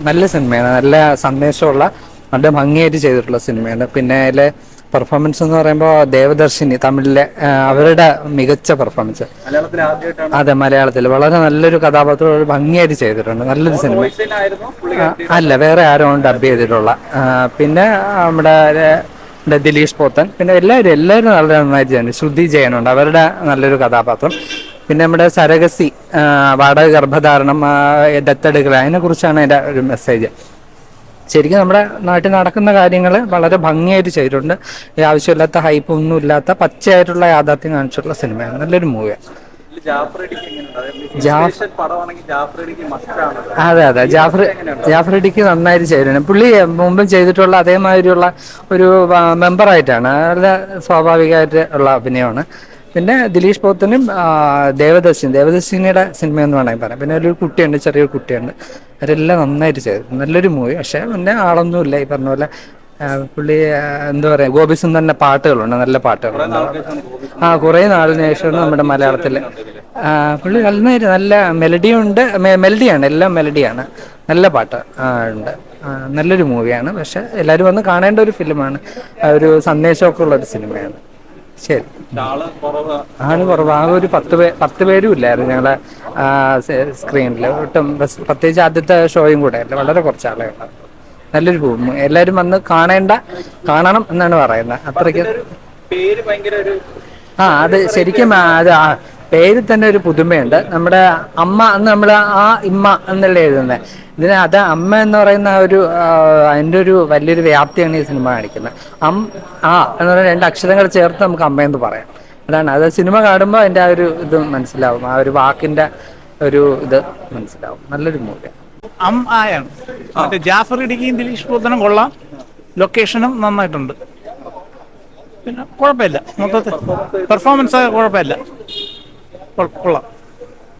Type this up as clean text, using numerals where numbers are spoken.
നല്ല സിനിമയാണ്, നല്ല സന്ദേശമുള്ള നല്ല ഭംഗിയായിട്ട് ചെയ്തിട്ടുള്ള സിനിമയാണ്. പിന്നെ അതിലെ പെർഫോമൻസ് എന്ന് പറയുമ്പോൾ ദേവദർശിനി തമിഴിലെ അവരുടെ മികച്ച പെർഫോമൻസ്. അതെ, മലയാളത്തിൽ വളരെ നല്ലൊരു കഥാപാത്രം ഭംഗിയായിട്ട് ചെയ്തിട്ടുണ്ട്. നല്ലൊരു സിനിമ. അല്ല, വേറെ ആരോ ഡബ് ചെയ്തിട്ടുള്ള. പിന്നെ നമ്മുടെ ദിലീഷ് പോത്തൻ, പിന്നെ എല്ലാവരും വളരെ നന്നായിട്ട് ചെയ്യുന്നുണ്ട്. ശ്രുതി ജയനുണ്ട്, അവരുടെ നല്ലൊരു കഥാപാത്രം. പിന്നെ നമ്മുടെ സരഗസി, വാടക ഗർഭധാരണം, ദത്തെടുക്കൽ, അതിനെക്കുറിച്ചാണ് എൻ്റെ ഒരു മെസ്സേജ്. ശരിക്കും നമ്മുടെ നാട്ടിൽ നടക്കുന്ന കാര്യങ്ങൾ വളരെ ഭംഗിയായിട്ട് ചെയ്തിട്ടുണ്ട്. ഈ ആവശ്യമില്ലാത്ത ഹൈപ്പ് ഒന്നും ഇല്ലാത്ത പച്ചയായിട്ടുള്ള യാഥാർത്ഥ്യം കാണിച്ചിട്ടുള്ള സിനിമയാണ്. നല്ലൊരു മൂവിയാണ്. അതെ അതെ, ജാഫർ ഇടിക്ക് നന്നായിട്ട് ചെയ്തിട്ടുണ്ട്. പുള്ളി മുമ്പും ചെയ്തിട്ടുള്ള അതേമാതിരിയുള്ള ഒരു മെമ്പറായിട്ടാണ്, നല്ല സ്വാഭാവികമായിട്ട് ഉള്ള അഭിനയമാണ്. പിന്നെ ദിലീഷ് പോത്തനും ദേവദർശിനിയുടെ സിനിമയെന്ന് വേണമെങ്കിൽ പറയാം. പിന്നെ ഒരു കുട്ടിയുണ്ട്, ചെറിയൊരു കുട്ടിയുണ്ട്. അവരെല്ലാം നന്നായിട്ട് ചെയ്തു. നല്ലൊരു മൂവി. പക്ഷേ പിന്നെ ആളൊന്നുമില്ല, ഈ പറഞ്ഞ പോലെ. പുള്ളി എന്താ പറയുക, ഗോപിസുന്ദറിൻ്റെ പാട്ടുകളുണ്ട്, നല്ല പാട്ടുകളുണ്ട്. കുറേ നാളിന് ശേഷം നമ്മുടെ മലയാളത്തിൽ പുള്ളി നന്നായിട്ട് നല്ല മെലഡിയുണ്ട്. മെലഡിയാണ്, എല്ലാം മെലഡിയാണ്. നല്ല പാട്ട് ഉണ്ട്. നല്ലൊരു മൂവിയാണ്. പക്ഷെ എല്ലാവരും വന്ന് കാണേണ്ട ഒരു ഫിലിമാണ്. ഒരു സന്ദേശമൊക്കെ ഉള്ളൊരു സിനിമയാണ്. ശരി. ആള് കുറവ്. ആകെ ഒരു 10 പേരും ഇല്ലായിരുന്നു ഞങ്ങളെ സ്ക്രീനിൽ ഒട്ടും. പ്രത്യേകിച്ച് ആദ്യത്തെ ഷോയും കൂടെ അല്ല, വളരെ കുറച്ച് ആളുകളാണ്. നല്ലൊരു ഭൂമി, എല്ലാവരും വന്ന് കാണണം എന്നാണ് പറയുന്നത്. അത്രയ്ക്ക് അത് ശരിക്കും അത് പേരിൽ തന്നെ ഒരു പുതുമയുണ്ട്. നമ്മുടെ അമ്മ എന്ന് നമ്മൾ ഇമ്മ എന്നല്ലേ എഴുതുന്നത്. അത് അമ്മ എന്ന് പറയുന്ന അതിൻ്റെ ഒരു വലിയൊരു വ്യാപ്തിയാണ് ഈ സിനിമ കാണിക്കുന്നത്. എന്ന് പറയുന്ന 2 അക്ഷരങ്ങൾ ചേർത്ത് നമുക്ക് അമ്മയെന്ന് പറയാം. അത് സിനിമ കാണുമ്പോൾ അതിൻ്റെ ആ ഒരു ഇത് മനസ്സിലാവും, ആ ഒരു വാക്കിൻ്റെ ഒരു ഇത് മനസ്സിലാവും. നല്ലൊരു മൂവിയാണ്. ആയാണ് മറ്റേ ജാഫർ ഇടുക്കിയും ദിലീഷ് പോത്തനും കൊള്ളാം. ലൊക്കേഷനും നന്നായിട്ടുണ്ട്. പിന്നെ കുഴപ്പമില്ല, മൊത്തത്തിൽ പെർഫോമൻസ് കുഴപ്പമില്ല, കൊള്ളാം.